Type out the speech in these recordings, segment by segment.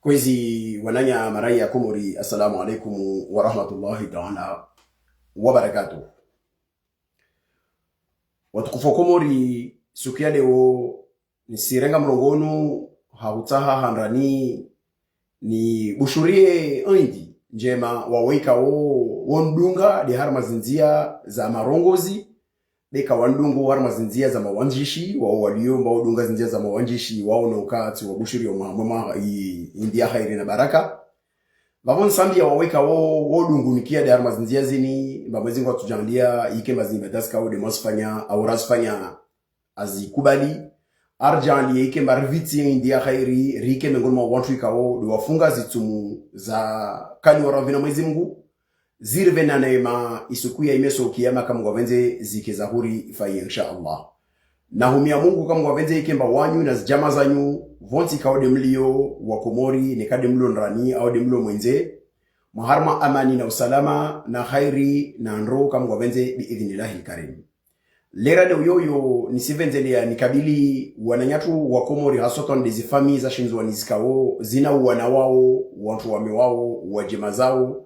Kwezi wananya marai ya Komori, assalamu alaikum wa rahmatullahi ta'ala wa barakatuh. Watukufu Komori, siku ya leo ni sirenga mrongonu hautaha handrani ni bushurie oindi njema waweka wondunga de harma zinzia za marongozi deka wandungu harma zinzia za mawanjishi wao waliomba wodunga zinzia za mawanjishi wao na ukati wa bushurie mama india hairi na baraka babon sambia waweka wodungu nikia de harma zinzia zini babwezi kwa tujandia ike mazimba daska wode mosfanya au rasfanya azikubali arjali ike marviti india hairi rike mengolma wantu ikao do wafunga zitumu za kani waravina mwezi Mungu zirve na neema isuku ya imeso kiyama kama ngwavenze zike zahuri ifai insha Allah na humia Mungu kama ngwavenze ike mba wanyu na zijama zanyu vonti kao demlio wa Komori ne kademlo nrani au demlo mwenze muharma amani na usalama na khairi na nro kama ngwavenze biidhnillahi karim. Lera de uyoyo nisivenzelea nikabili wananyatu wa Komori hasoton dezi fami za shinzo wanizikao zina wana wao watu wame wao wajema zao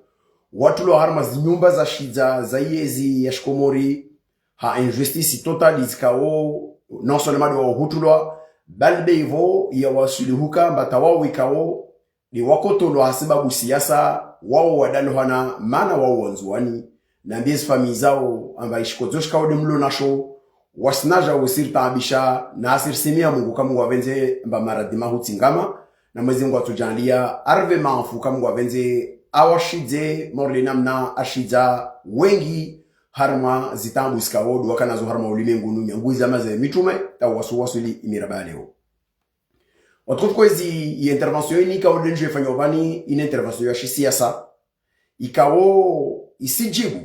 watu lo harma zinyumba za shida za yezi ya Komori ha injustice total izikao non seulement wa hutulwa balbe hivyo ya wasuluhuka batawao ikao ni wakoto lo hasibabu siasa wao wadalo hana maana wao wanzuani na mbezi fami zao amba ishikozoshka ode mlo nasho wasnaja usir taabisha na asir simia Mungu kama wavenze mba maradima hutingama na mwezi Mungu atujalia arve maafu kama wavenze awashidze morle namna ashidza wengi harma zitambu iskawodu wakanazo harma ulimengu nyangu zamaze mitume au wasuwasuli imiraba leo watukufu kwezi intervention ni kawo denje fanyobani ina intervention ya siasa ikawo isijibu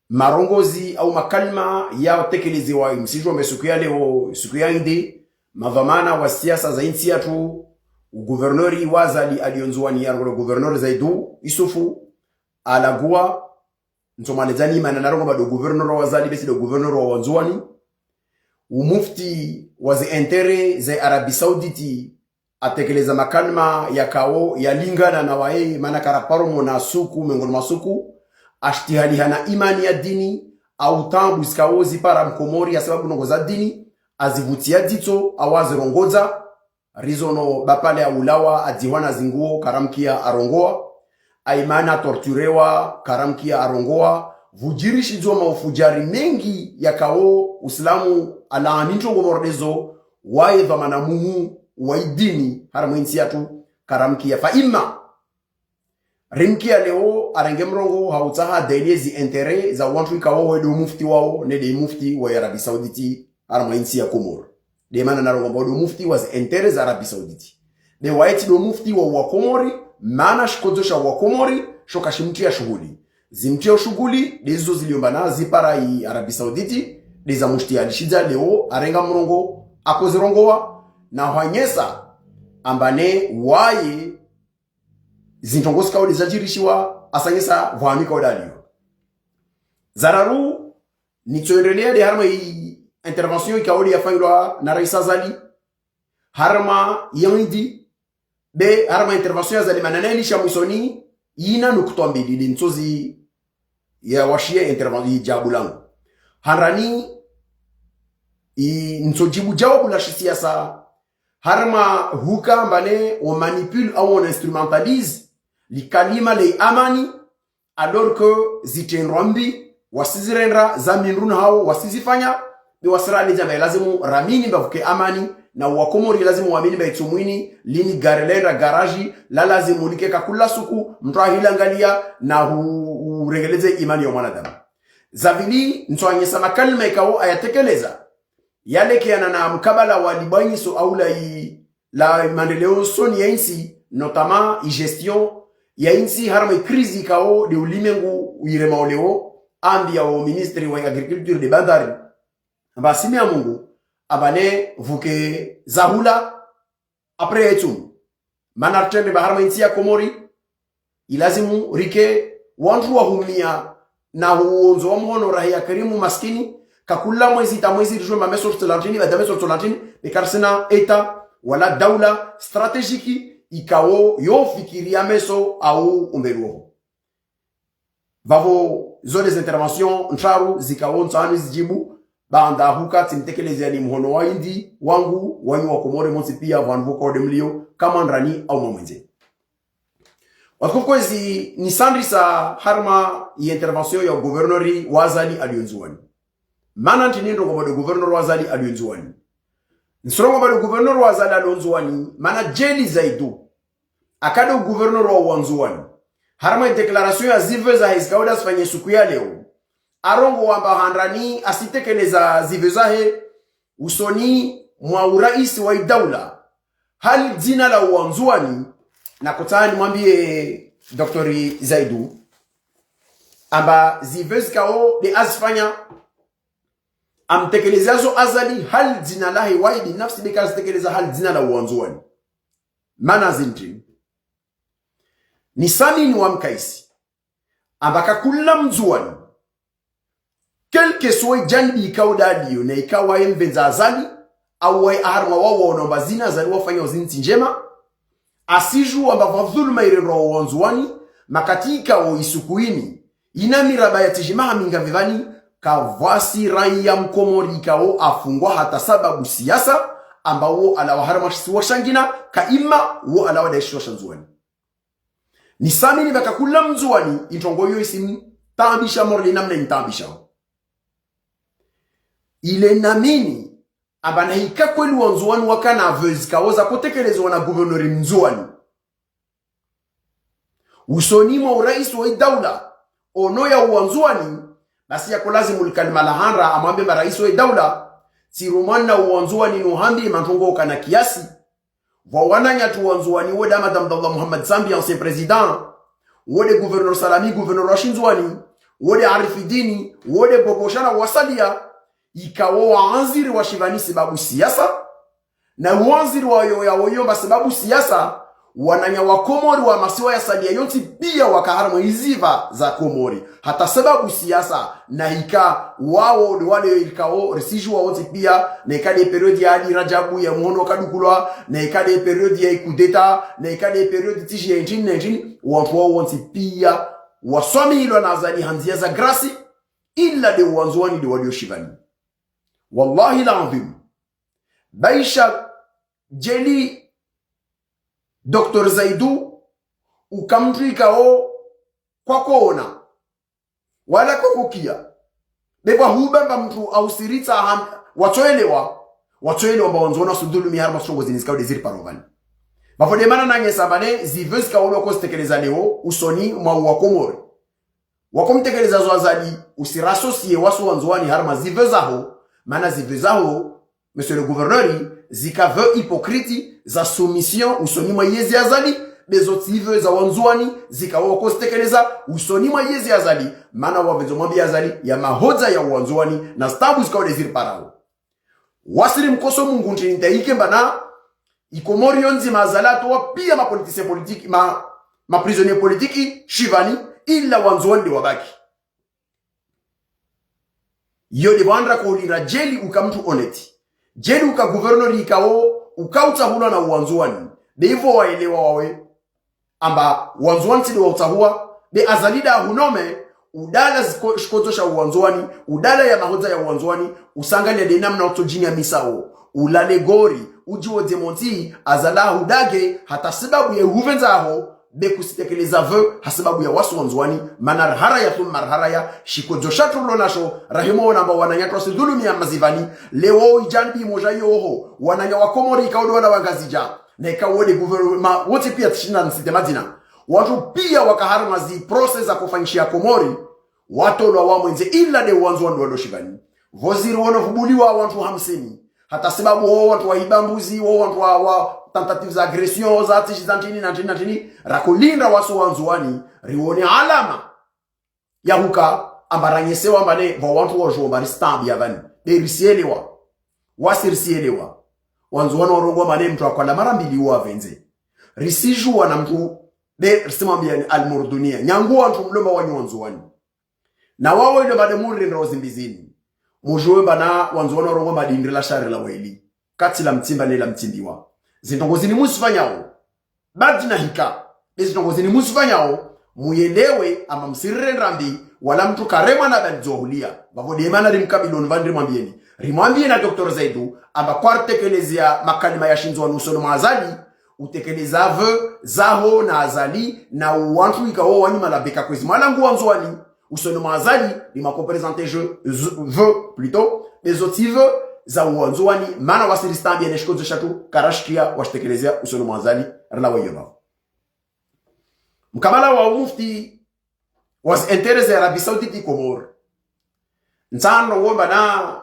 marongozi au makalma ya tekelezewa msijwa mesuku ya leo siku ya indi mavamana wa siasa za insi yatu uguvernori wazali alionzuani ya guvernori Zaidu Isufu alagua ntomalezani mananarongo bado guvernori wazali besi do guvernori wa wanzuani umufti wazi entere za Arabi Sauditi atekeleza makalma ya kao ya lingana na wae manakara paromo na suku mengoni masuku ashtihali hana imani ya dini au tambu iskawozi para mkomori ya sababu nongoza dini azivutia dito awazi rongoza rizono bapale ya ulawa adiwana zinguo karamkia arongoa aimana torturewa karamkia arongoa vujirishi zwa maufujari mengi ya kao uislamu ala aminto ngomordezo wae dhamana muhu waidini haramu insi yatu karamkia faima rimkia leo arenge mrongo hautaha dailiezi entere za wantu ikawo wedo mufti wao nede mufti wa Arabi Sauditi haramu insi ya Komoro de mana narongo bodo mufti was entere za Arabi Sauditi de waeti do mufti wa Komori maana shikozosha wa Komori shoka shimtia shughuli zimtia shughuli dezo ziliombana zipara i Arabi Sauditi de za mushti alishiza leo arenga mrongo akozirongoa na hanyesa ambane waye zintongosi kawo dezajirishiwa asanyesa vwamika odalio zararu nitsoendelea de harma intervention ikaoli yafanywa na Rais Azali harma yandi be harma intervention ya Azali mananeli shamwisoni ina nukutwa mbili ntozi ya washia intervention jabulangu harani ntojibu jawabu la siasa harma huka mbane on manipule au on instrumentalise li kalima le amani alors que zitenrombi wasizirendra zaminrun hao wasizifanya bi wasira ni jamaa lazimu ramini bavuke amani na wakomori lazimu waamini baitumwini lini garelera garaji la lazimu likeka kula suku mtu ahilangalia na uregeleze imani ya mwanadamu zavili ntwanyesa makalima ikao ayatekeleza yale kiana na mkabala wa libanyiso au la mandeleo soni ya insi notama gestion ya insi harma krizi ikao de ulimengu uirema oleo ambia wa ministri wa agriculture de bandari basimi ya Mungu abane vuke zahula apre etum manartende baharma insi ya Komori ilazimu rike wantu wa humia na huonzo wa mhono rahia karimu maskini kakula mwezi ta mwezi rijwe mameso tolantini badame so tolantini bekarsena eta wala daula strategiki ikao yo fikiria meso au umberuo vavo zone intervention ncharu zikao nsani zijibu banda huka timtekeleze ni mhono wa indi wangu wanyu wa Komore monsi pia vanvu kode mlio kama ndrani au mamwenze watukwezi ni sandri sa harma ya intervention ya gouverneur wazali alionzuani mana ntinindo ngomode gouverneur wazali alionzuani nsoro ngomode gouverneur wazali alionzuani mana jeli zaidu akado gouverneur wa wanzuani harma declaration ya zive za hiskauda sifanye siku ya leo arongo wamba handrani asitekeleza zive zahe usoni mwa urais wa daula hali jina la wanzuani na kutani mwambie Dr. Zaidu amba zive zikao de azifanya amtekelezazo azali hali jina lahi waidi nafsi beka azitekeleza hali jina la wanzuani mana zintri ni sami ni wamkaisi ambaka kula mzuani kelke soe janbi ikao dadiyo na ikawa mbenza azali au wa arma wawo nomba zina azali wafanya uzinti njema asiju ambavyo dhulma irero wanzuani makatika o isukuini ina miraba ya tijimaha minga vivani kavasi raia mkomori ikao afungwa hata sababu siasa ambao alawaharama washangina kaima wo alawadaishi washanzuani ni sami ni baka kula mzuani itongo yo isimi tambisha morli namna intambisha ile namini abana hika kweli wanzuani wakana avezi kaoza kutekelezwa na gouverneur mzuani usoni mwa urais wa daula ono ya wanzuani basi yako lazimu likalmalahanra amwambie marais wa daula sirumana wanzuani nuhambi mantongo kana kiasi wa wananya tu wanzuani woda madam Abdallah Muhammad Zambi ancien président wode gouverneur Salami gouverneur Rashinzuani wode Arifidini wode Boboshana wasalia ikawo waanziri wa shivani sababu siasa na waanziri wa yoyomba sababu siasa wananya wa Komori wa masiwa ya salia yonti pia wakaharma iziva za Komori hata sababu siasa na hika wao wale ikao resiju wa wote pia na ikade periodi ya Ali Rajabu ya mwono kadukulwa na ikade periodi ya ikudeta na ikade periodi tishi ya injini watu wao wote pia waswami hilo na azali hanzia za grasi illa de wanzuani de walio shivani wallahi la'adhim baisha jeli Dr. Zaidu ukamtrika o kwa kuona wala kwa kukia beba hubamba mtu au sirita watoelewa mba wanzona sudulu miharma songo zinizika udeziri parovani bafode mana nange sabane ziveus ka ulo ko stekeleza leo usoni mwa wakomori wakomtekeleza zwazali usirasosie wasu wanzwani harma zivezaho mana zivezaho monsieur le gouverneur zikave hypocrite za soumission usoni mwa yezi azali bezotive za wanzuani zikawa kostekeleza usoni mwa yezi azali mana wavezo mwambia azali ya mahoza ya wanzuani na stabu zikawa desir parao wasiri mkoso mungu ntinitaike mbana ikomori yonzi mazalato wa pia ma politicien politique ma prisonnier politique shivani illa wanzuani de wabaki yode bandra ko lira jeli ukamtu oneti jeli uka gouverneur ikao ukauta hula na wanzuani de hivyo waelewa wawe amba wanzuani tidi wa utahua de azalida hunome udala shkozosha wanzuani udala ya mahoza ya wanzuani usangalia de namna utojini ya misao ulale gori ujiwo demonti azala hudage hata sababu ya huvenzaho be kusitekeleza veu hasababu ya wasu wanzuani manar haraya thum marharaya shikozosha tulo nasho rahimo namba wananyatwa sidulumi ya mazivani leo ijanbi moja yoho wananya wakomori ikaudu wana wangazija na ikawode guvernema wote pia tishina nsite madina watu pia wakaharma zi process za kufanyishia Komori watu wa wamwenze illa de wanzuani wado shivani voziri wono fubuliwa watu 50 hata sababu watu wa ibambuzi watu wa tentative za agression za tishi za ntini rakulinda wasu wanzuani riwone alama ya huka ambaranyesewa mbane wa watu wa jomba ristambi ya vani de risielewa wasirisielewa wanzuani warongwa mbane mtu wakwanda mara mbili uwa venze risiju wana mtu de risimambia ni almurdunia nyangu wantu mloma wanyu wanzuani na wawo ilo mbade muri nda wazimbizini mujowe mbana wanzuani warongwa mbadi indrila shari la waili kati la mtimba ne la mtimbiwa zindongozini musifanyao badina hika zindongozini musifanyao muyelewe ama msirire ndambi wala mtu karema na balizohulia bavo demana rimkabiloni vandri mwambieni rimwambie na Dr. Zaidu amba kwa tekelezea makalima ya shinzo wa nusono maazali utekeleza ve zaho na azali na uwantu ikawo wanyuma la beka kwezi malangu wanzuani usono maazali ni makompresente je ve plutôt les autres ve za wanzuani mana wasiristambi ya neshikozo shatu karashkia washtekelezea usono maazali rala wayoma mkamala wa mufti was interese Arabi Saudite Komor nsano womba na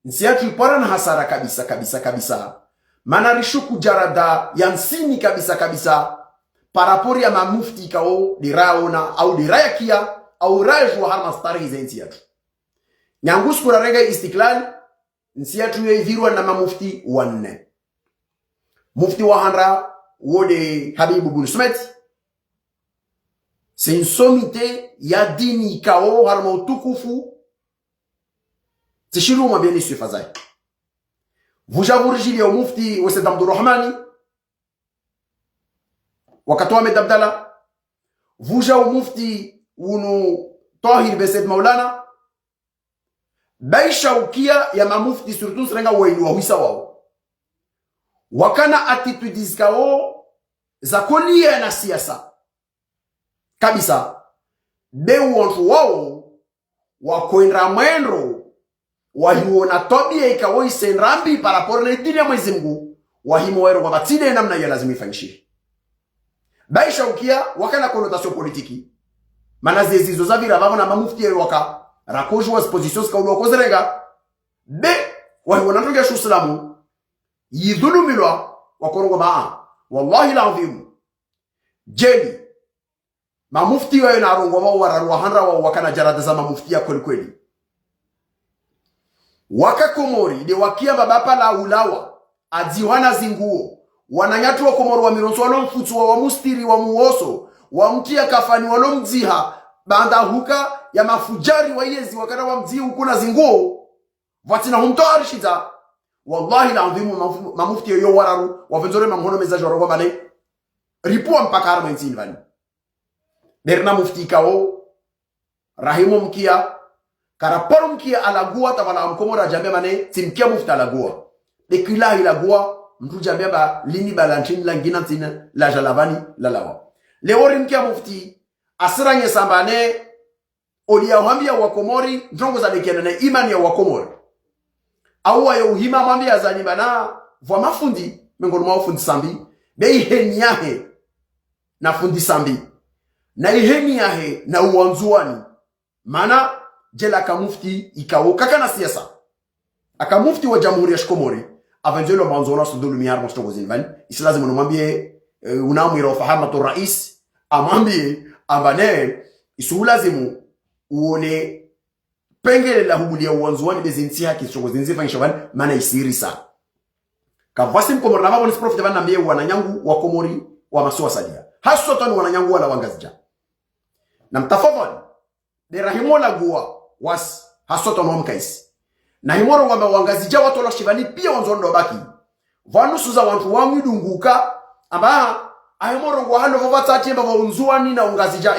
nsiatu ipora na hasara kabisa mana rishuku jarada yansini kabisa parapori ya mamufti kao diraona au diraya kia au rajwa harma stari zensi yatu nyangus kurarega Istiklal nsiatu yevirwa na mamufti wanne mufti wa handra wode Habibu bin Sumeti. C'est une sommité ya dini kao harma utukufu tishiru mabieni sifazai vujavurjili ya mufti Wasid Abdurrahmani wakatoa medabdala vuja mufti unu Tahir Besed Maulana baisha ukia ya mamufti surtout serenga wailu wa huisa wao wakana attitudes kao za kolia na siasa kabisa beu wantu wao wakwenda mwendo wahiona tobia ikawo isenrambi paraporo na dini ya Mwenyezi Mungu wahimo wero kwa batide namna ya lazima ifanyishi baisha ukia wakana connotation politiki mana zezizo zavira babo na mamufti ya waka rakojwa positions ka ulo kozerega be wahiona ndoga shuslamu yidhulumilwa wakorongo baa wallahi alazim jeli mamufti wa na rongo wao wararwa hanra wa wakana jarada za mamufti ya kweli waka Komori de wakia babapa la ulawa adziwana zinguo wananyatu wa Komoro wa mironso walo mfutu wa mustiri wa muoso wa mtia kafani walo mdziha banda huka ya mafujari wa yezi wakana wa mdzihi ukuna zinguo vatina humtoa rishida wallahi la adhimu mamufti yo wararu wavenzore mamhono mezaji wa rogo bale ripua mpaka harma insini vani berna mufti kao rahimu mkia karaporo mkia alagua tavala mkomora jambe mane timkia mufti alagua dekila ilagua mtu jambe ba lini balantini langina tina la jalavani la lawa leori mkia mufti asiranye sambane olia wambia wakomori njongo za dekiana na imani ya wakomori awa ya uhima wambia za nibana vwa mafundi mengonu mafundi sambi be iheni yahe na fundi sambi na iheni yahe na uwanzuani mana jela akamufti ikawo kaka na siasa akamufti wa Jamhuri ya Komori avanjelo manzona sudulu miyar mostongo zinvani islazimu numambie unamwira ufahamatu rais amambie ambane isulazimu uone pengele la hubulia uwanzuani bezinti haki stongo zinzifani shabani mana isirisa kavwasi mkomori na maboni sprofite vana mbie wananyangu wa Komori wa masuwa sadia hasotoni wananyangu wala wangazija na mtafavani de rahimola guwa was hasotoni wa mkaisi na himoro wamba wangazija watu la shivani pia wanzondo baki vanusu za wantu wangu dunguka amba ahimoro ngwa halo vavata chemba vaunzuani na ungazija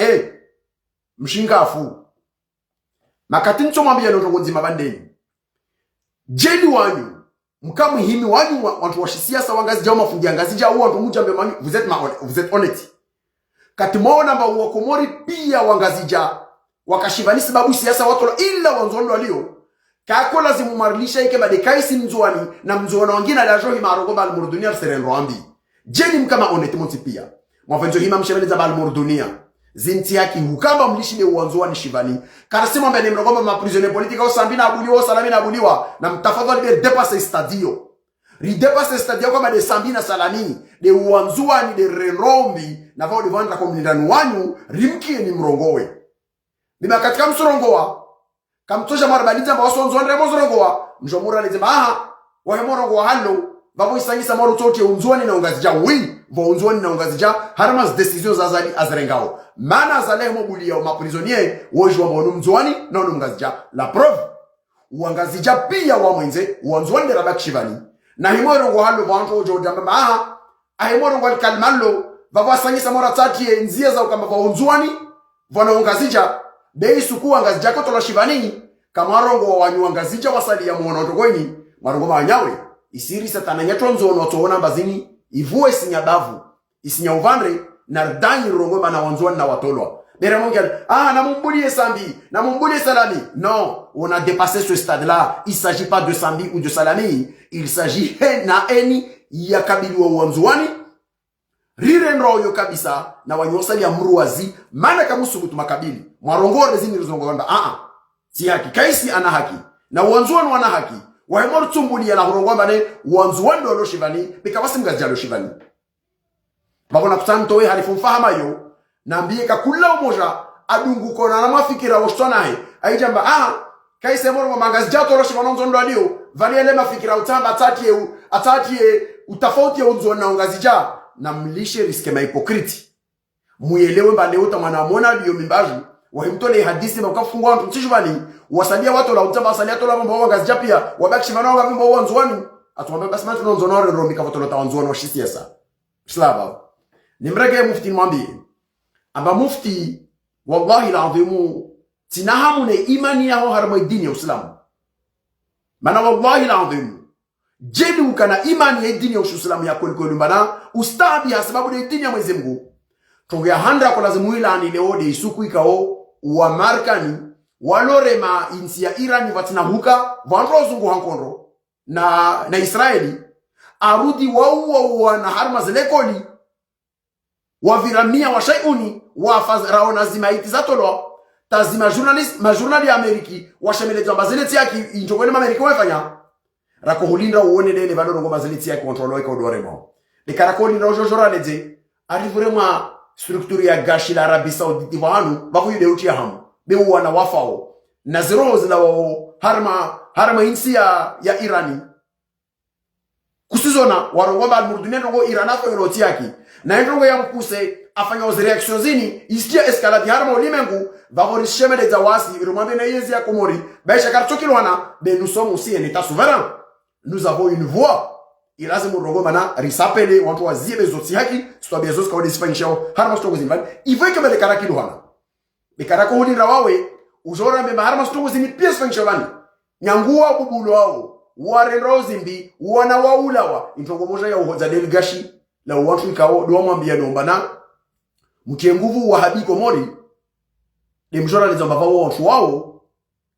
mshinga afu makatincho mwambia ndoto nzima bandeni jeli wanyu mkamu himi wanyu wantu wa siasa wangazija mafungia ngazija au wantu mujambe mani vous êtes honnête katimona mba wa Komori pia wangazija wakashivani sababu siasa watu ila wanzondo walio kako lazimu marilisha ike badekaisi mzuani na mzuana wangina la johi marogoba al-Murdunia serenro ambi jeni mkama honnête monti pia mwavenzo hima mshebeleza ba al-Murdunia zinti yaki hukamba mlishile uwanzuani shivani karasima mbele mrogomba maprisonnier politique au sambina abuliwa salami na abuliwa na mtafadhali be dépasser stadio ridepasser stadio kama de sambina salami de uwanzuani de renrombi na vao de vanda komlindani wanyu rimkie ni mrongowe biba katika msorongowa kamtosha marabalita bawaso nzonde mozorogowa mjomura lezema aha wahemorogowa hallo babo isangisa moro tote unzuani na ungazija wi vo unzuani na ungazija haramas decisions azali azrengao mana azale mobulia ma prisonnier wojwa bonu mzuani na ungazija la preuve uangazija pia wa mwenze uanzuani rabak shivani na himoro ngo halo vanto jo jamba aha ahimoro ngo kalmalo baba sanyisa mora tati nzia za ukamba kwa unzuani vona ungazija bei suku angazija ko tola shivani kamarongo wanyuangazija wasali ya muona otokweni marongo manyawe isiri satana nyatonzo no toona bazini ivue sinyabavu isinya uvandre na danyi rongo bana wanzuani na watolwa bere monga na mumbulie sambi na mumbulie salami non on a dépassé ce stade là il s'agit pas de sambi ou de salami il s'agit na eni ya kabiliwa wanzuani rire nroyo kabisa na wanyosali ya mruwazi mana kamusubutu makabili mwarongore zini rizongoranda si haki kaisi ana haki na wanzuani wana haki wahemor tumbuli ya la hurongwamba ne wanzuani do lo shivani bikawasi mgazia lo shivani babona kutantowe halifumfahama yo na mbieka kula umoja adungu kona na mafikira washtanahe aijamba kaisi moro mangazi jato lo shivani nzondo alio vali ele mafikira utamba atatie utafauti ya unzuani na ungazija na mlishe riske mahipokriti muelewe mbale utamana mona liyo mimbaji wahimtole hadisi makafungwa watu mtishubani wasalia watu la utamba wasalia tola mambo wangazija pia wabaki shivana wa mambo wanzuani atuwambe basi matu nonzonore romika vatolota wanzuani wa shisiasa slava nimrege mufti mwambie amba mufti wallahi l'adhimu tinahamu ne imani yao harma dini ya uislamu mana wallahi l'adhimu jedu kana imani ya dini ya uislamu ya kweli kweli mbana ustadi ya sababu ya dini ya Mwenyezi Mungu tonge handa kwa lazimu ila ni leo de isuku ikao wa markani walorema insi ya Iran vatina huka vanro zungu hankondo na Israeli arudi wao na harma zelekoli waviramia wa shayuni wa fazrao na zimaiti zatolo tazima journalist ya Ameriki washemeleza mazeleti yake injogweni Amerika wafanya rako hulinda uone lele valoro ngoma zeleti yake kontrolo yake odoremo de karakoli na ojojora leze arivure mwa structure ya gashi la Arabia Saudite vanu bavu yude uti hamu be wana wafao na zero zila wao harma insi ya Irani kusizona warongomba almurdune rongo Iranato yoti yake na ndongo ya mkuse afanya ozi reaction zini isikia escalade harma ulimengu vavori shemele za wasi irumambe na yezi ya Komori baisha kartokilwana be nous sommes aussi un état souverain nous avons une voix ilazimu rongo na risapele watu wazie bezoti haki sito bezos kwa disfanyishao harma stongo zimbali iveke mele karakilwana be karako hulira wawe ujora mbe harma stongo zini pia sfanyishavani nyangua bubulo wao warero zimbi wana waulawa intongo moja ya uhoza delegashi la watu ikao do mwambia nomba na mtie nguvu wa habi Komori ni mjora lezomba watu wao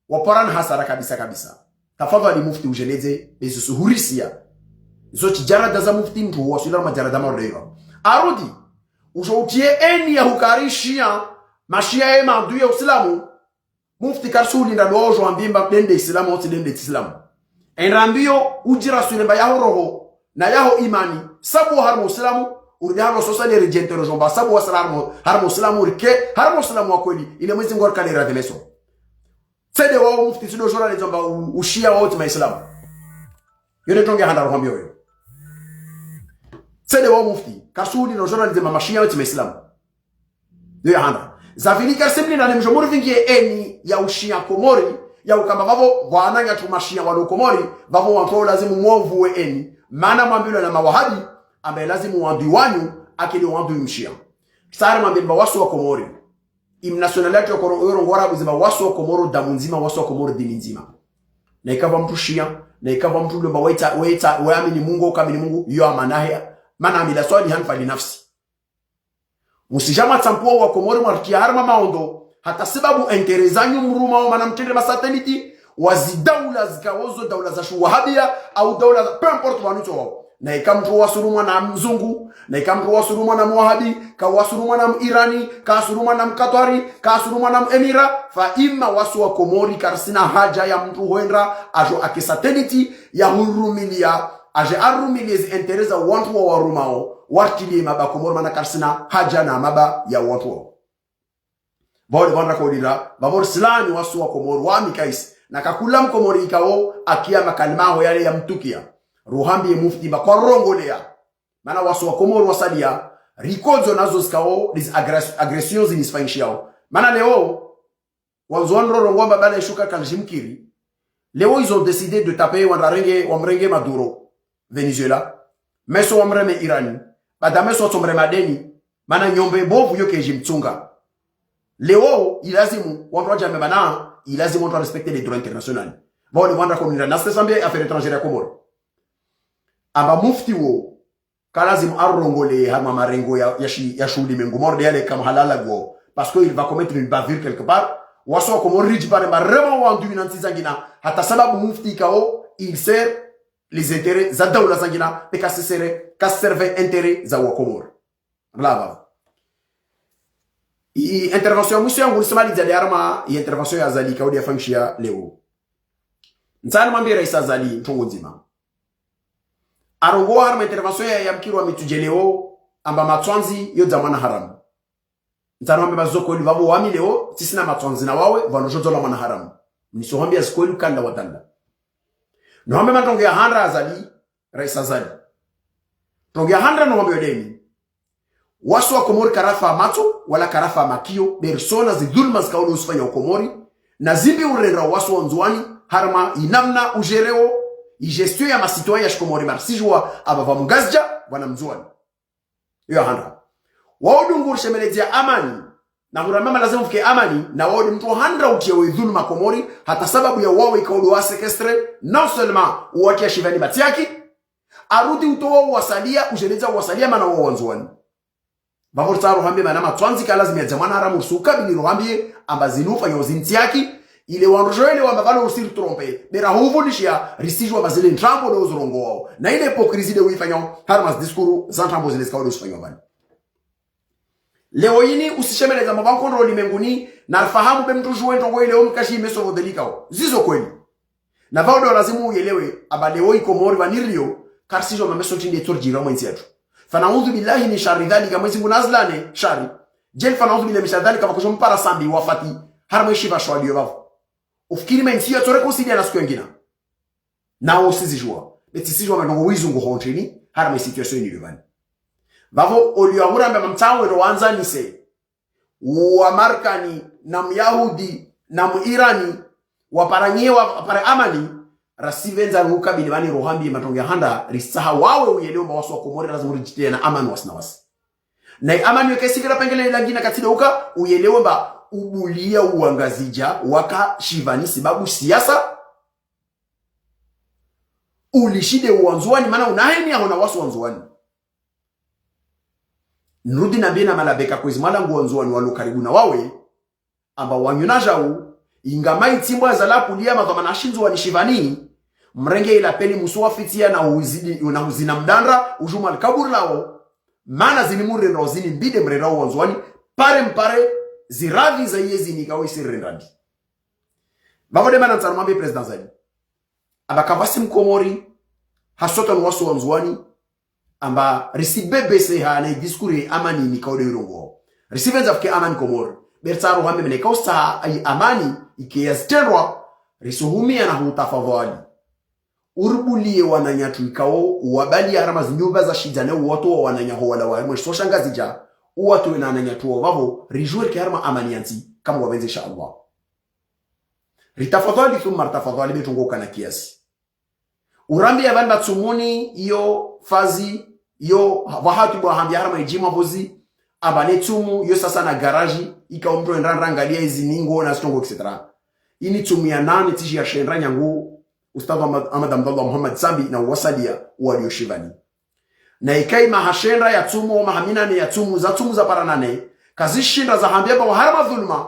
waparana hasara kabisa tafadhali mufti ujeleze bezusuhurisia zochi jarada za mufti mtu wasula majarada marodeva arudi ujoutie eni ya hukarishia mashia ya mandu ya uislamu mufti karsuli ndalojo ambimba dende islamu oti dende islamu enrambio ujira sulemba yaho roho na yaho imani sabu harmo islamu urdi harmo sosali regentero jomba sabu wasaramo harmo islamu urke harmo islamu wakweli ile mwezi ngor kalera deleso sede wao mufti sido jora le jomba ushia wote ma islamu yone tonge handa rohambio yo sede wao mufti kasudi no jora le mashia wote ma islamu yo handa zavilika semni na mjomori vingie eni ya ushia Komori ya ukamba vavo wananga tumashia walo Komori vavo wanto lazimu mwovu we eni mana mwambilo na mawahabi ambaye lazimu wandu wanyu akili wandu mshia sara mwambilo wasu wa Komori imnationality ya Korongora buzima wasu wa Komoro damu nzima wasu wa Komoro dini nzima na ikava mtu shia na ikava mtu lomba waita waamini Mungu ukamini Mungu yo amanahe mana amila swali hanfali nafsi musijama tampua wa Komori mwartia harma maondo hata sababu enterezanyu mruma wa manamtende masateliti wazidaula zikawozo daula za shuwahabia au daula za peu wanuto wao na ikamtu wasurumwa na mzungu na ikamtu wasurumwa na muwahabi ka wasurumwa na Irani ka wasurumwa na Mkatwari ka wasurumwa na Emira fa imma wasu wa Komori karsina haja ya mtu huendra ajo akisateliti ya hurumilia aje arumiliezi entereza wantu wa warumao wartili maba Komori mana karsina haja na maba ya wantu wao bawde bandra ko dira babor silani wasu wa Komori wa mikaisi na kakula Mkomori ikao akia makalmaho yale ya mtukia ruhambi mufti ba kwa rongolea mana wasu wa Komori wasalia rikodzo nazo zikao dis agressions inisfanishiao mana leo wanzonro rongomba bala shuka kanjimkiri leo ils ont décidé de taper wamrenge Maduro Venezuela meso wamreme Irani bada meso tomre madeni mana nyombe bovu yoke jimtunga leo ilazimu watu waje mbana ilazimu watu respecter les droits internationaux bon wanda communauté nationale affaires étrangères ya Komoro aba mufti wo kalazim arrongole hama marengo ya shuli mengo morde yale kama halala go parce que il va commettre une bavure quelque part waso Komoro rich bare vraiment wandu binantizangina hata sababu mufti kao il sert les intérêts za daula zangina pe serve intérêt za wa Komoro là i intervention musu yangu nisema li arma i intervention ya Zali kaudi ya fangshia leo nsana mwambie rais Zali ntongo nzima arongo harma intervention ya mkirwa mitujeleo amba matwanzi yo zamana haramu nsana mwambie bazoko li babo wami leo sisina matwanzi na wawe vanojozo la mwana haramu nisohambia skolu kanda watanda no hambe matongo ya handra Zali rais Zali tongo ya handra no mwambie deni wasu wa Komori karafa mato wala karafa makio persona zidulma zikauli usifanya Komori na zimbi urenda wasu wa nzuani harma inamna ujereo igestio ya masitoa ya Komori marsijwa abava mungazja wana mzuani hiyo handra waudungu shemelezia amani na huramama lazima mfike amani na waudu mtu handra utia udhulma Komori hata sababu ya wawe ikauli wa sekestre non seulement uwakia shivani batiaki arudi utowa uwasalia ujeleza uwasalia mana wa nzuani Bavorta rohambe manama twanzi kala zimia zamana haramu suka bini rohambe amba zinufa yozinti yaki ile wanrojoele wa mavalo usiri trompe bera huvu nishia risijwa bazile ntrambo do uzurongo wao na ile hipokrizi de uifanyo harmas diskuru zantrambo zile skawado usifanyo bani leo yini usishemele za mabankondo limenguni na fahamu be mtu juwe ntongo ile omkashi meso vodelika o zizo kweli na vaudo lazimu uyelewe aba leo Komori vanirio karsijo mameso tinde torjira mwenzi yetu fanaudhu billahi min sharri dhalika mwezi munazlane shari jel fanaudhu billahi min sharri dhalika wakosho mpara sambi wafati harma ishiva shwali yovavu ufikiri mensi ya tore kusidia na siku wengine na usizijua betisijua manongo wizungu honchini harma situation ni yovani vavo oliwahura mba mtawe roanza nise wa markani na myahudi na muirani waparanye wapare amani rasivenza ruka bilibani rohambi matonge handa risaha wawe uyeleo mba wasu wa Komori lazima urijitia na amani wasinawasi na amani weke sikira pengele langina katida uka uyeleo mba ubulia uangazija waka shivani sababu siasa ulishide uanzuani mana unaheni ya hona wasu uanzuani nrudi na bina malabeka kwezi mala nguanzuani walu karibu na wawe amba wanyunajau ingamai timbo za lapu liya madhamana shinzu wa nishivani mrenge ila peli musuwa fitia na uzina mdandra ujuma alkabur lao mana zini murenda uzini mbide mrenda uwanzuani pare mpare ziravi za iye zini kawo isi rendandi bavode mana nsanu mambe president Zali aba kavasi Mkomori hasota nwasu wanzuani amba risibebe se hane diskuri amani ni kaude yurongo risibenza fike amani Komori bertaro hambe mene kausta ay amani ike yaztenrwa risuhumia na hutafadhali urbulie wananyatu ikao wabali harama zinyumba za shidane watu wa wananyaho wala wa mwisho shangazija watu na wananyatu wavo rijue ke harama amani yanti kama wabenze insha Allah ritafadhali thumma ritafadhali betungoka na kiasi urambi ya banda tsumuni iyo fazi iyo wahatu bwa hambia harama ijima bozi abane tumu yo sasa na garaji ikao mtu nrangalia hizi ningo na stongo etc. Ini tumu ya nane tishi ya shenra nyangu Ustadh Ahmad Abdullah Muhammad Sambi na wasalia walioshivani na ikai mahashenra ya tumu mahamina ni ya tumu za paranane kazishinda za hambia wa harama dhulma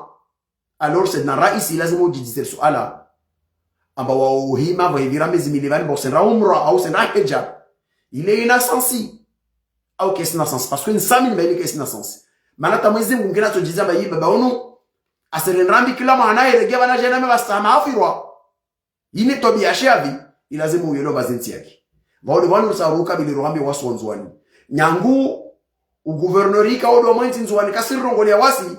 alors c'est na rais lazima ujijize suala amba wa uhima wa hivirame zimilivani ba senra umra au senra hijab ile ina sensi au kesina sensi parce que nsami ni bali kesina sensi manata mwezi mwingine atojiza ba yiba baonu aserenrambi kila mwana iregea bana jana mebasama afirwa yini tobia shavi ilazimu uyelo bazinti yake baudi wanu usaruka bilirohambi wasu wanzuani nyangu uguvernori kaodo mwanti nzuani kasirrongo ya wasi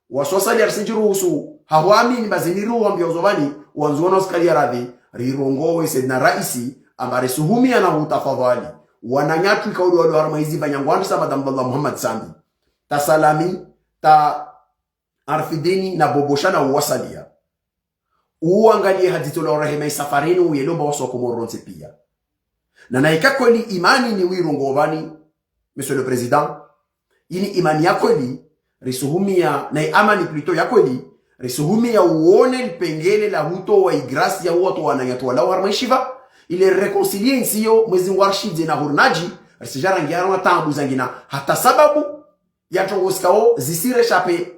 wasosali arsinjiru usu hawami ni baziniru wambia uzovani wanzuana uskali ya radhi rirongowe sedna raisi ambare suhumia na utafadhali wananyatu kaodo wadu harma hizi banyangwani sama Abdullah Muhammad Sambi tasalami ta arfidini na boboshana uwasalia uangalie hadithu la rahima safarini uyelomba wasu wa Komoro pia na naika kweli imani ni wirongo vani monsieur le président ini imani ya kweli risuhumia na amani plutôt ya kweli risuhumia uone lipengele la huto wa igrasi ya watu wananyatu wala warmaishiva ile reconcilier nsiyo mwezi warshidze na hurnaji risijara ngiara na tambu zangina hata sababu ya tongoskao zisire chape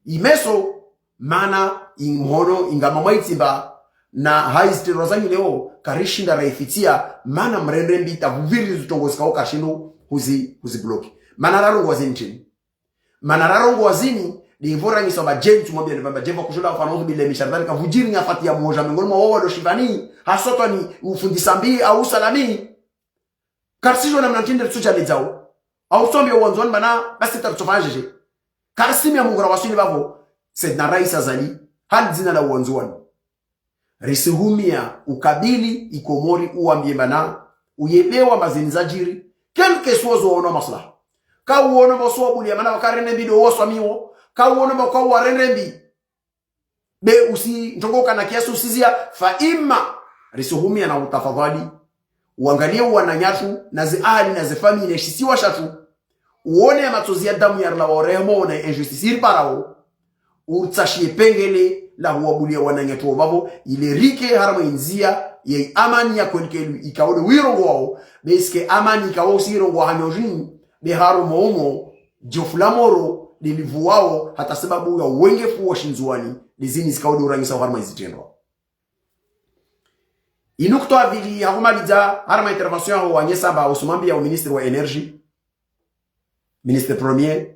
imeso mana imhono ingama maitimba na haizti rozangi leo karishinda raifitia mana mrendre mbita vuviri zutongoskao kashino huzi bloki mana rarongo wazini chini mana rarongo wazini livora ni soba jentu mwambia nivamba jemba kushoda wafanozu bile mishardani kavujiri ngafati ya moja mengoni mwa wawa do shivani hasoto ni ufundisambi au salami karsijo na mnantinde tsucha lezao au sombi ya uwanzoni mana basi tarutofajeje karsimi ya mungura wasuni bavo sedna raisa zali hali zina la uwanzoni risihumia ukabili ikomori uambie mana uyebewa mazinizajiri kelke suozo ono maslaha ka uono moswa buli mana wakarene bido woswamiwo ka uono mo kwa warende be usi ntongoka na kiasi usizia fa imma risuhumia na utafadhali uangalie wananyatu na ahali na family shisiwa shatu uone matozi ya damu ya la waremo na injustice parao utashie pengele la huabulia wananyatu babo ile rike harama inzia ye amani ya kwenkelu ikaode wirongo wao beske amani ikawo sirongo hanyojini be haro moomo joflamoro dilivu wao hata sababu ya wengefu wa shinzuani dizini zikaode urangisa harama izitendwa inukto avili hakumaliza harama intervention wa nyesaba usumambi ya ministre wa energy ministre premier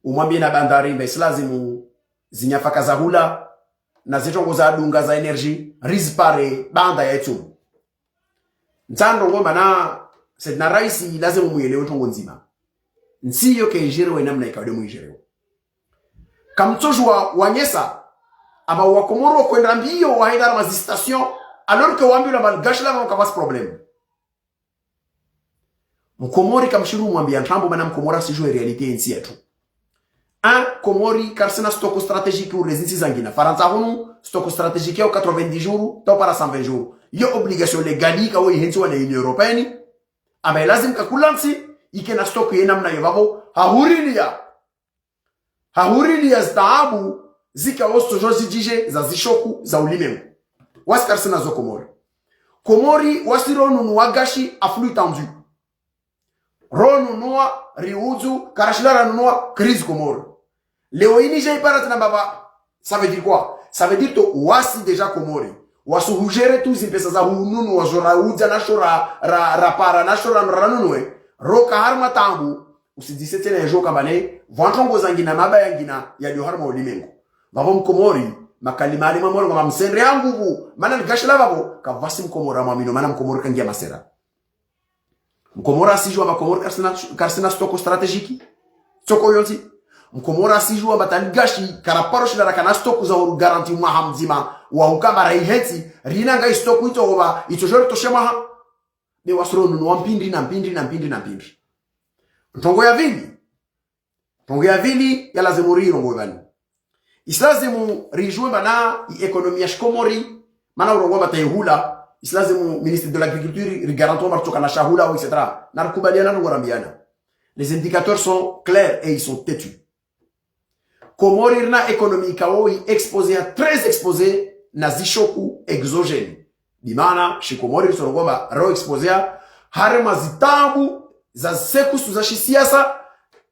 umwambie na bandari mbesilazimu zinyafaka za hula na zitongo za dunga za energy rizpare banda yetu ntando ngoma na sedna raisi lazima muelewe tongo nzima nsiyo ke jirewe namna ikawde muijerewe kamtojwa wanyesa aba wakomoro kwenda mbio wa haidara mazi station alors que wambi la malgashla va kavas problem mkomori kamshiru mwambia ntambo mana mkomora sijue realite nsi yetu un komori karsena stoko stratégique ou résidence zangina faranza hunu stoko stratégique au 90 jours to para 120 jours yo obligation légale ka wo hensi wana union européenne ama lazim kakulansi ikena stoko yena mna yobabo hahurilia staabu zika osto jozi jije za zishoku za ulimwengu wasikarsena zo komori wasironu nuagashi aflux tendu ronu noa riuzu karashlara noa crise komori leo ini j'ai pas na baba ça veut dire quoi ça veut dire to wasi déjà komori wasu hujere tu zipesa za hununu wazora uza na shora para na shora ranunwe roka harma tambu usidisete na joka bane vantongo zangina maba yangina ya dio harma olimengo babo mkomori makalimali mamoro ngama msendre yangu mana gashla babo kavasi mkomora mamino mana mkomori kangia masera mkomora sijua makomori karsena stoko strategiki soko yonti mkomora sijua bataligashi karaparoshi la kana stoko za uru garanti mahamzima wa ukamba raiheti rina ngai stoko ito oba ito jori toshema ha be wasro nunu wampindri na mpindri ntongo ya vili ya lazima rongo bani islazimu rijue bana ekonomia shkomori mana urongo batayhula islazimu ministre de l'agriculture garanto martoka na shahula etc. Narkubaliana ngorambiana les indicateurs sont clairs et ils sont têtus komori na économie kao exposé à très exposé na zishoku exogène bimana shikomori sorongoma ro exposé harema zitambu za sekusu za siasa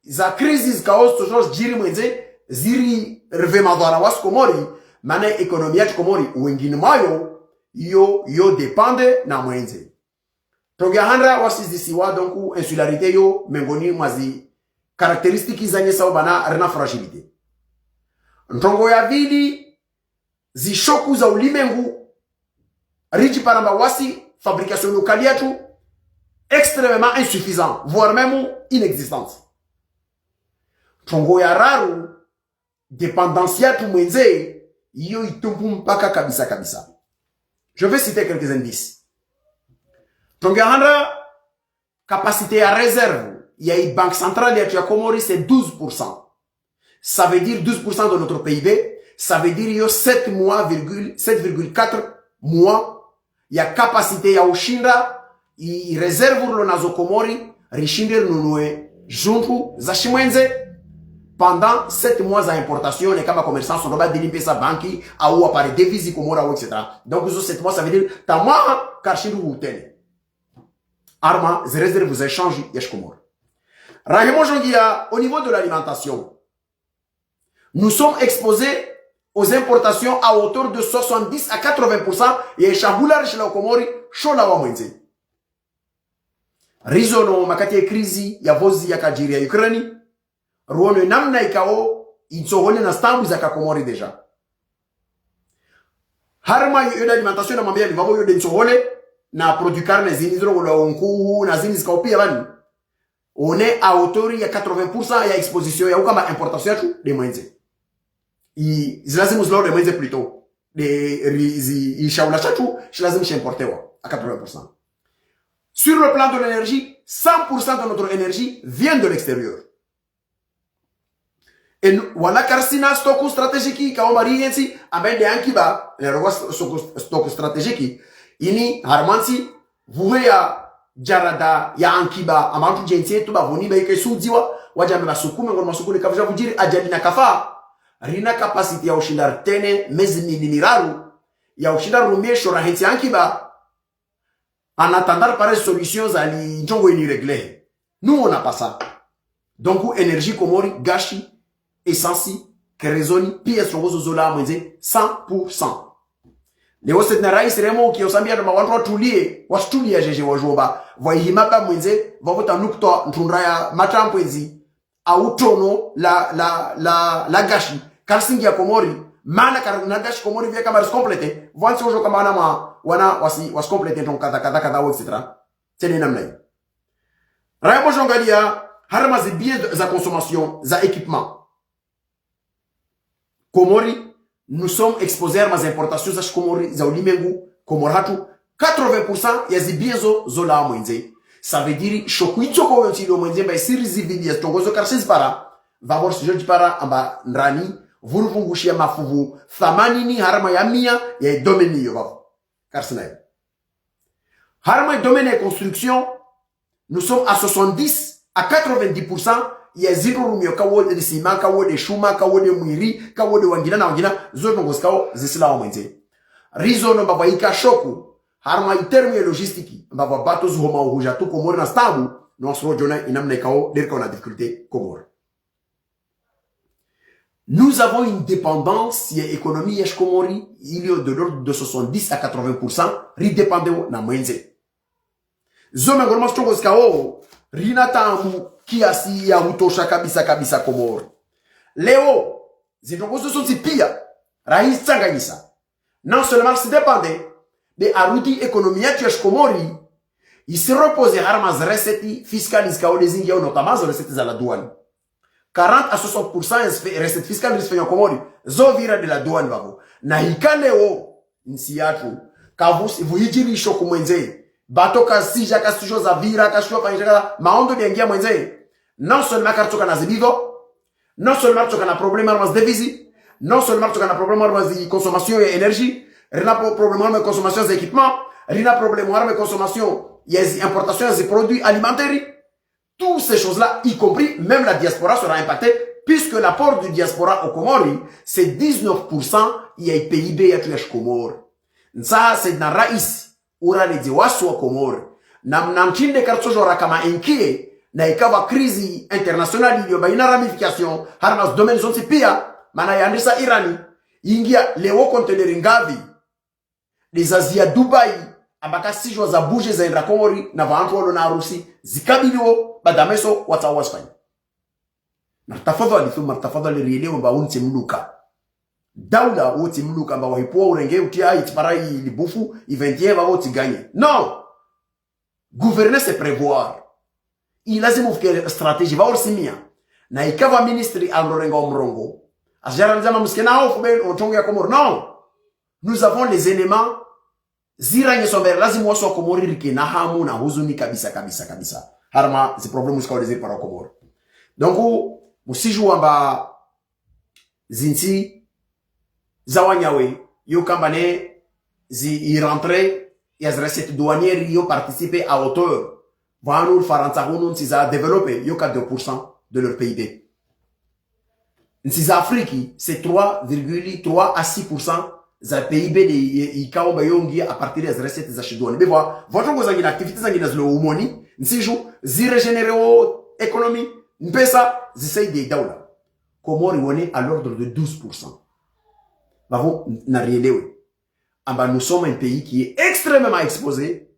za crisis kao stojos jiri mwenze ziri revemadora was komori mana ekonomia ya komori wengine mayo yo depende na mwenze togia handra wasizisiwa donc insularité yo mengoni mwazi caractéristiques zanye sawa bana rena fragilité ntongo ya vili zishoku za ulimengu riji paramba wasi fabrication locale yetu extrêmement insuffisant voire même inexistante ntongo ya raru dépendance yetu mwenze yo itumpu mpaka kabisa. Je vais citer quelques indices. Tongahanda, capacité à réserve, il y a une banque centrale, il y a Komori, c'est 12%. Ça veut dire 12% de notre PIB. Ça veut dire il y a 7,4 mois. Il y a capacité à Oshinda, i reserve lo nazo Komori rishinde nunue juntu za shimwenze pendant 7 mois à importation les kama commerçants sont doba délimper sa banque ou appareil devise Komora ou etc. Donc zo 7 mois ça veut dire ta mois karshindu utene arma ze réserve vous échange yesh Komor rahimo jongia au niveau de l'alimentation nous sommes exposés aux importations à hauteur de 70 à 80% et chambula chez la Komori shola wa mwenze rizono makati ya krizi ya vozi ya kajiri ya Ukraine ruone namna ikao itsohole na stambu za Komori deja harma yo alimentation na mambia bivabo yo dentsohole na produit carne zini zero la onku na zini zikaopia bani on est à hauteur ya 80% ya exposition ya kama importation yetu de mwenze zilazimu zilo de mwenze plutôt de ishaula chatu shilazimu shimportewa à 80%. Sur le plan de l'énergie, 100% de notre énergie vient de l'extérieur. Et voilà karsina stock stratégique ka omari yensi amende ankiba le roi stock stratégique ini harmansi vuhea jarada ya ankiba amantu jensi tu ba voni ba ikesudziwa wajambe basukume ngoma masukuni kavja vujiri ajali na kafa rina capacity ya ushindar tene mezi miliraru ya ushindar rumiesho rahenti ankiba en attendant par solutions à l'idjongo irréglé. Nous, on n'a pas ça. Donc, énergie Komori, gashi, essensi, kerezoni, pièce robozo zola, mwenze, 100%. Leo setna rais remo ki osambia na wanro tulie, wastulia jeje wajoba, waihimaba mwenze, vavota nukto ntunraya matampwezi, autono la gashi, kalsingi ya Komori, mana na gashi Komori vya kama complete, vansi ojo kama wana wasi complete ton kada etc. C'est namna hii. Raibo jongalia harama za biens za consommation za équipement. Komori nous sommes exposés à les importations za Komori za ulimengu Komoratu 80% ya zibienzo zola mwenze. Ça veut dire shokuicho ko yonti lo mwenze ba series zividia tongozo karsis para va voir si je para amba ndrani vuruvungushia mafuvu thamanini harama ya 100 ya domeni yo Karsinaï. Harma domaine de construction, nous sommes à 70 à 90%. Il y a zéro rumio kawo de ciment, kawo de chuma, kawo de muiri, kawo de wangina na wangina, zone ngoskao zisila omenze. Rizo no baba ika shoku, harma iterme logistique, baba bato zuhoma uhuja tu Komor na stabu, no asro jona inamne kao derka on a difficulté Komor. Nous avons une dépendance, il y a économie yesh Komori, il y a de l'ordre de 70 à 80%, ri dépendant na mwenze. Zome ngorma stongo skao, rina tamu kiasi ya utosha kabisa Komori. Leo, zitongo so sonti pia, rahis tsanganyisa. Non seulement se dépendait, de arudi économie yesh Komori, il se repose harmas receti fiscales skao des ingia notamment recettes za la douane. 40 à 60% recette fiscale risfanya Komori zo vira de la douane babo na hikane o nsiatu kavusi vuhijiri shoko mwenze bato kasija kasujo za vira kasho panjaka maondo biangia mwenze non seulement kartoka na zibigo non seulement toka na problème armas devisi non seulement toka na problème armas de consommation et énergie rina problème armas consommation des équipements rina problème armas consommation et importation des produits alimentaires. Toutes ces choses-là, y compris même la diaspora sera impactée, puisque l'apport du diaspora au Komori, c'est 19% y a PIB ya tuyash Komori. Ça, c'est na rais, ura le diwasu wa Komori. Na mchinde kartojora kama enkie, na ikawa krizi internationali iliyoba ina ramification, harmas domaine zonsi pia, mana yandisa Irani, ingia leo conteneur ngavi, les Asia Dubai, ambaka sijwa za buje za indra Komori, na vaantu walo na Rusi, zikabilio, badameso watawa Spain. Martafadhali thumma martafadhali rielewa mba unti mluka. Daula uti mluka mba wahipoa urenge utia itiparai libufu, iventie mba uti ganye. Non! Gouverner c'est prévoir. Il lazima ufike stratégie va orsimia. Na ikawa ministry alnorenga omrongo. Asjara nzama muskena au fube otongo ya Komori. Non! Nous avons les éléments zira nyesombe lazima waso Komori rike na hamu na huzuni kabisa. Harma zi problème uska odezir para Komori. Donc musiju amba zinsi zawanyawe yo kambane zi y rentrer les recettes douanières y ont participé à hauteur. Vanur Faransahoun, s'ils ont développé, ils ont 2% de leur PIB. En Afrique, c'est 3,3 à 6% za PIB de ikaomba yongi à partir des recettes za chidouane. Mais voilà, votre chose en activité zangina zlo umoni, nsiju zi régénérer économie, mpesa zisei de daula. Komori wone à l'ordre de 12%. Bavo na rielewe. Amba nous sommes un pays qui est extrêmement exposé.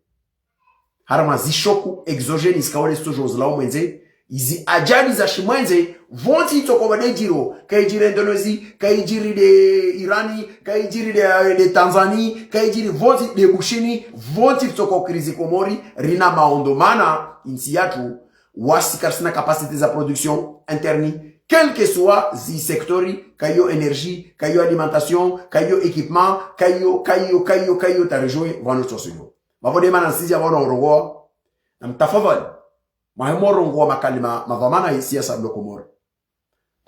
Harama zishoku exogène iskaole sto chose là mwenze. Izi ajali za shimwenze vonti toko de jiro kaijiri Indonésie kaijiri de Irani kaijiri de Tanzanie kaijiri vonti de Bushini vonti toko krizi Komori rina maondomana insi yatu wasi karsina capacité za production interne quel que soit zi sectori kayo énergie kayo alimentation kayo équipement kayo ta rejoe vano sosio mavode mana nsizi avono rogo na mtafadhali Mahemoro ngwa makalima mavamana isi ya sablo Komori.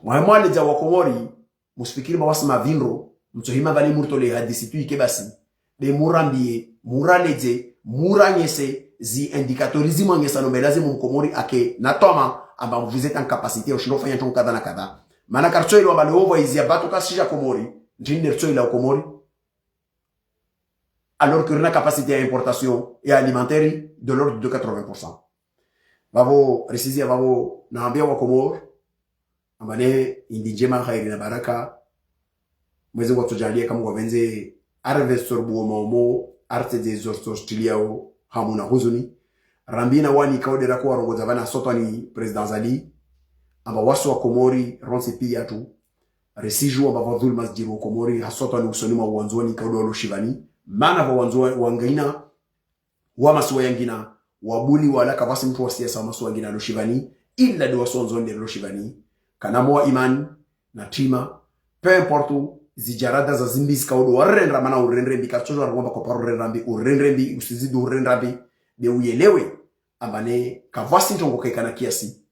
Mahemo aleja wa Komori muspikiri mawasi mavinro mtohima vali murtole hadisi tu ikebasi de murambie muraleje muranyese zi indikatorizi mwangesa nombelazi mkomori ake natoma amba vous êtes en capacité oshindo fanya tonka kada na kada. Mana karcho ilo amba leovo izi abato kasija Komori njini nercho ila Komori alors que une capacité d'importation et alimentaire de l'ordre de 80%. Bavo resizia bavo naambia wa Komor ambane indijema khairi na baraka mwezi wa tujalie kama wavenze arvestor buomo arte des ostos tiliao hamuna huzuni rambina wani kaodera kwa rongoza bana sotani president Zali amba waso wa Komori ronse pia tu resiju amba vadhul masjiru Komori hasotani usonima uwanzoni kaodolo shivani mana wa wanzoni wangaina wa maswa yangina wabuli wala kavasi mtu wa siasa wa masu wangina loshivani illa de wasonzoni de loshivani kanamo wa imani na tima peu importe zijarada za zimbis kaudo warrenra mana urrenrembi kachojo warwamba kwa paru urrenrembi usizidu urrenrambi de uyelewe ambane kavasi ntongo kaikana kiasi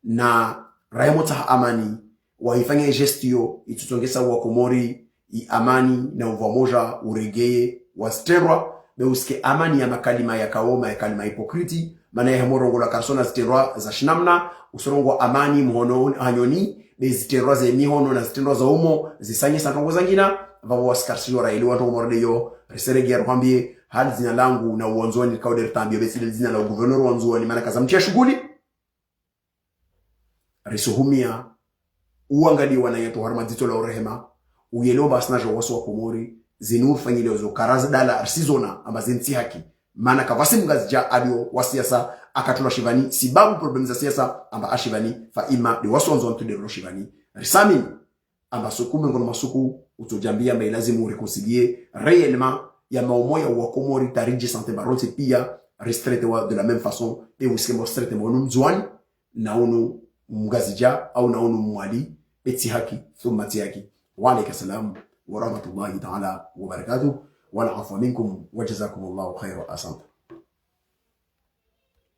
na rayamota amani wahifanya gestio itutongesa wa Komori i amani na uvamoja uregeye wasterwa beuske amani ya makalima ya kaoma ya kalima hipokriti mana ya morongo la karsona ziterwa za shinamna usorongo amani mhono hanyoni beziterwa za mihono na ziterwa za umo zisanye santongo zangina vavo wasikarsio raili wanto mordeyo reseregi ya ruhambie hali zina langu na uwanzoni kauder tambio besile zina la guvernor wanzuani mana kazamtia shughuli risuhumia uangali wanayeto harmadito la urehema uyelo basnajo waso wa Komori zinur fanyile ozo karaza dala arsizona amba zinti haki mana kavasi mgazija adio wasiasa akatula shivani sibabu problem za siasa amba ashivani fa ima de wasonzo ntu de shivani risamin amba sukume ngono masuku utojambia amba ilazimu reconcilier réellement ya maomoya wa Komori tariji santé baronse pia restraite wa de la même façon de wiske restraite monu mzwani na unu mgazija au na unu mwali beti haki thumma tiaki wa alayka salam ورحمة الله تعالى وبركاته والعفو منكم وجزاكم الله خير وأحسنتم.